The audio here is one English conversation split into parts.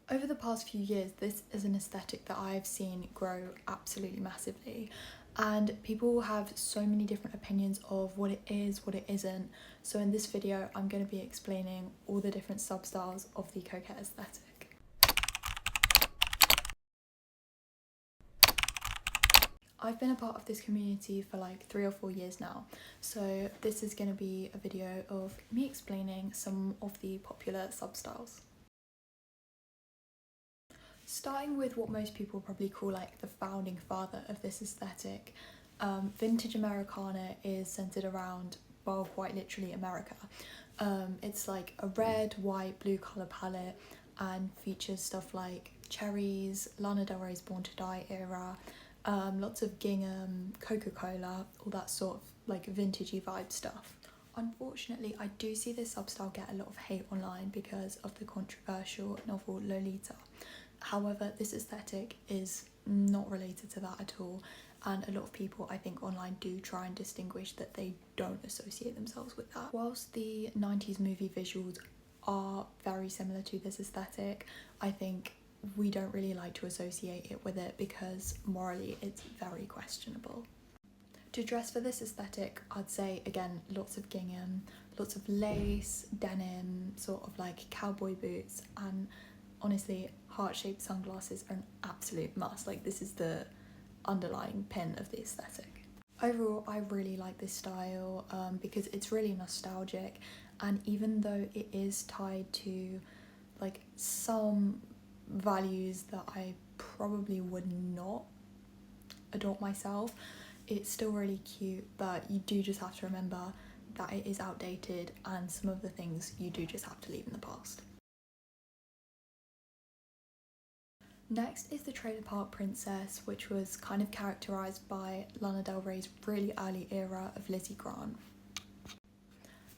Over the past few years, this is an aesthetic that I've seen grow absolutely massively, and people have so many different opinions of what it is, what it isn't. So in this video, I'm going to be explaining all the different substyles of the coquette aesthetic. I've been a part of this community for like 3 or 4 years now, so this is going to be a video of me explaining some of the popular substyles. Starting with what most people probably call like the founding father of this aesthetic, vintage Americana is centered around, well, quite literally America. It's like a red, white, blue colour palette and features stuff like cherries, Lana Del Rey's Born to Die era, lots of gingham, Coca-Cola, all that sort of like vintagey vibe stuff. Unfortunately, I do see this substyle get a lot of hate online because of the controversial novel Lolita. However, this aesthetic is not related to that at all, and a lot of people I think online do try and distinguish that they don't associate themselves with that. Whilst the 90s movie visuals are very similar to this aesthetic, I think we don't really like to associate it with it because morally it's very questionable. To dress for this aesthetic, I'd say again lots of gingham, lots of lace, denim, sort of like cowboy boots, and honestly heart-shaped sunglasses are an absolute must. Like, this is the underlying pin of the aesthetic. Overall, I really like this style because it's really nostalgic, and even though it is tied to like some values that I probably would not adopt myself, it's still really cute, but you do just have to remember that it is outdated and some of the things you do just have to leave in the past. Next is the Trailer Park Princess, which was kind of characterised by Lana Del Rey's really early era of Lizzie Grant.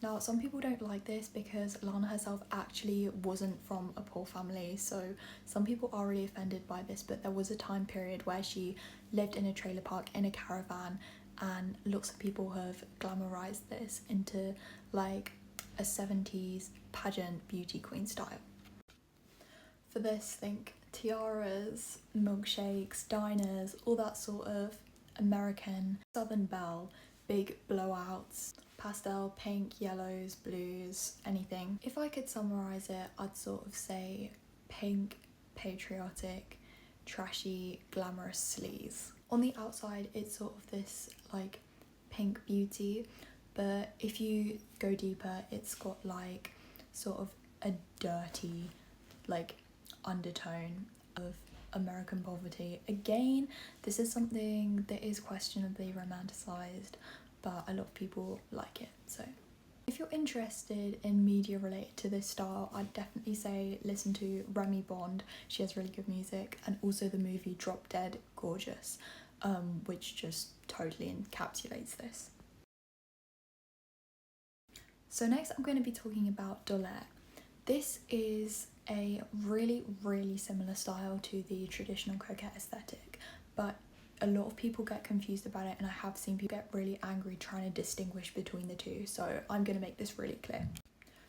Now, some people don't like this because Lana herself actually wasn't from a poor family, so some people are really offended by this, but there was a time period where she lived in a trailer park in a caravan, and lots of people have glamorized this into like a 70s pageant beauty queen style. For this, think tiaras, milkshakes, diners, all that sort of American Southern belle, big blowouts, pastel, pink, yellows, blues, anything. If I could summarise it, I'd sort of say pink, patriotic, trashy, glamorous sleaze. On the outside, it's sort of this like pink beauty, but if you go deeper, it's got like sort of a dirty like undertone of American poverty. Again, this is something that is questionably romanticized, but a lot of people like it. So if you're interested in media related to this style, I'd definitely say listen to Remy Bond. She has really good music, and also the movie Drop Dead Gorgeous, which just totally encapsulates this. So next I'm going to be talking about Dollette. This is a really similar style to the traditional coquette aesthetic, but a lot of people get confused about it, and I have seen people get really angry trying to distinguish between the two, so I'm going to make this really clear.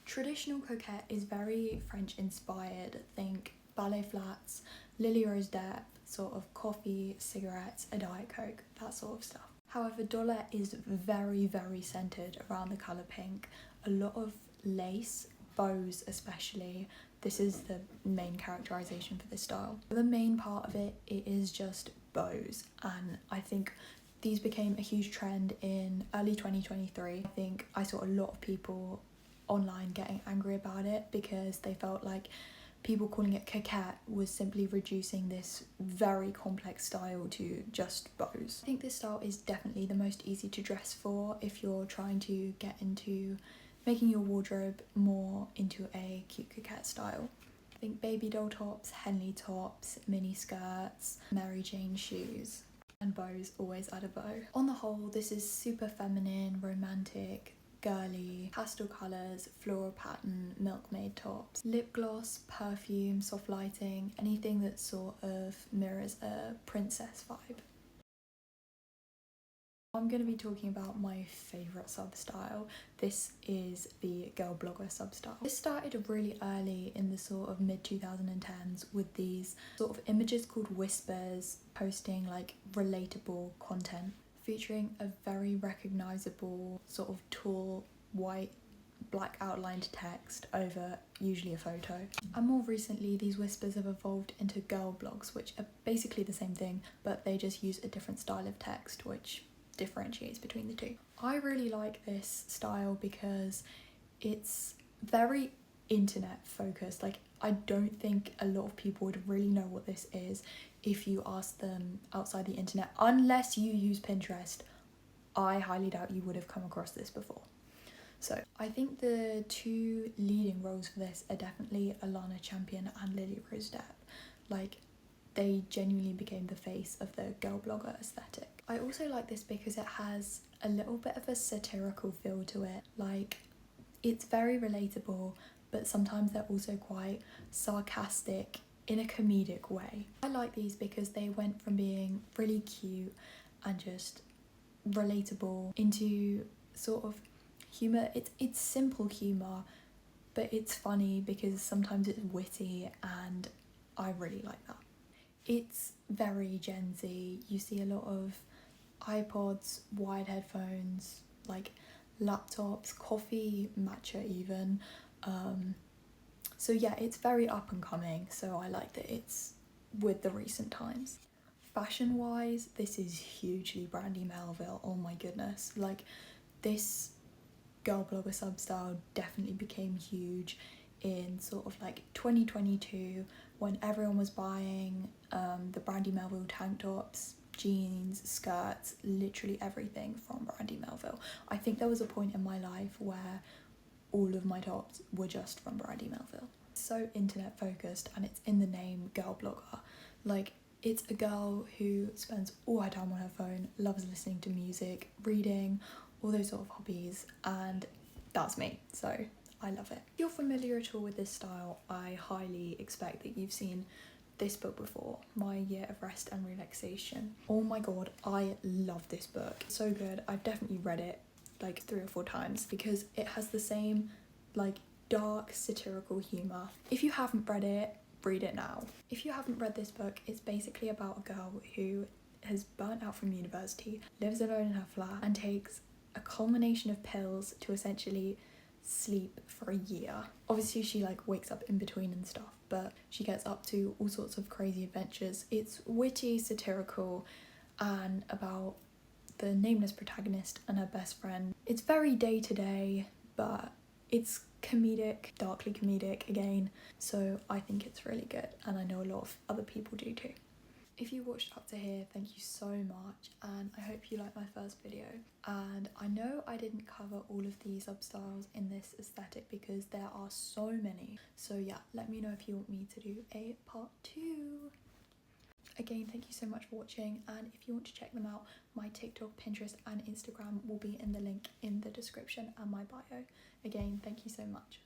Traditional coquette is very French inspired. Think ballet flats, Lily Rose Depp, sort of coffee, cigarettes, a Diet Coke, that sort of stuff. However, Dollette is very centered around the colour pink. A lot of lace, bows especially. This is the main characterization for this style. For the main part of it, it is just bows, and I think these became a huge trend in early 2023. I think I saw a lot of people online getting angry about it because they felt like people calling it coquette was simply reducing this very complex style to just bows. I think this style is definitely the most easy to dress for if you're trying to get into making your wardrobe more into a cute coquette style. I think baby doll tops, Henley tops, mini skirts, Mary Jane shoes, and bows always add a bow. On the whole, this is super feminine, romantic, girly, pastel colours, floral pattern, milkmaid tops, lip gloss, perfume, soft lighting, anything that sort of mirrors a princess vibe. I'm going to be talking about my favourite substyle. This is the girl blogger substyle. This started really early in the sort of mid 2010s with these sort of images called whispers, posting like relatable content featuring a very recognisable sort of tall white black outlined text over usually a photo. And more recently these whispers have evolved into girl blogs, which are basically the same thing but they just use a different style of text which differentiates between the two. I really like this style because it's very internet focused. Like, I don't think a lot of people would really know what this is if you ask them outside the internet, unless you use Pinterest. I highly doubt you would have come across this before. So I think the two leading roles for this are definitely Alana Champion and Lily Rose Depp. Like, they genuinely became the face of the girl blogger aesthetic. I also like this because it has a little bit of a satirical feel to it. Like, it's very relatable, but sometimes they're also quite sarcastic in a comedic way. I like these because they went from being really cute and just relatable into sort of humour. It's simple humour, but it's funny because sometimes it's witty, and I really like that. It's very Gen Z. You see a lot of iPods, wired headphones, like laptops, coffee, matcha even. So yeah, it's very up and coming, so I like that it's with the recent times. Fashion wise, this is hugely Brandy Melville. Oh my goodness, like, this girl blogger substyle definitely became huge in sort of like 2022 when everyone was buying the Brandy Melville tank tops, jeans, skirts, literally everything from Brandy Melville. I think there was a point in my life where all of my tops were just from Brandy Melville. So internet focused, and it's in the name girl blogger. Like, it's a girl who spends all her time on her phone, loves listening to music, reading, all those sort of hobbies, and that's me, so I love it. If you're familiar at all with this style, I highly expect that you've seen this book before, My Year of Rest and Relaxation. Oh my god, I love this book. It's so good. I've definitely read it like 3 or 4 times because it has the same like dark satirical humour. If you haven't read it, read it now. If you haven't read this book, it's basically about a girl who has burnt out from university, lives alone in her flat, and takes a culmination of pills to essentially sleep for a year. Obviously she like wakes up in between and stuff, but she gets up to all sorts of crazy adventures. It's witty, satirical, and about the nameless protagonist and her best friend. It's very day-to-day, but it's comedic, darkly comedic again, so I think it's really good, and I know a lot of other people do too. If you watched up to here, thank you so much, and I hope you liked my first video. And I know I didn't cover all of these substyles in this aesthetic because there are so many. So yeah, let me know if you want me to do a part 2. Again, thank you so much for watching, and if you want to check them out, my TikTok, Pinterest and Instagram will be in the link in the description and my bio. Again, thank you so much.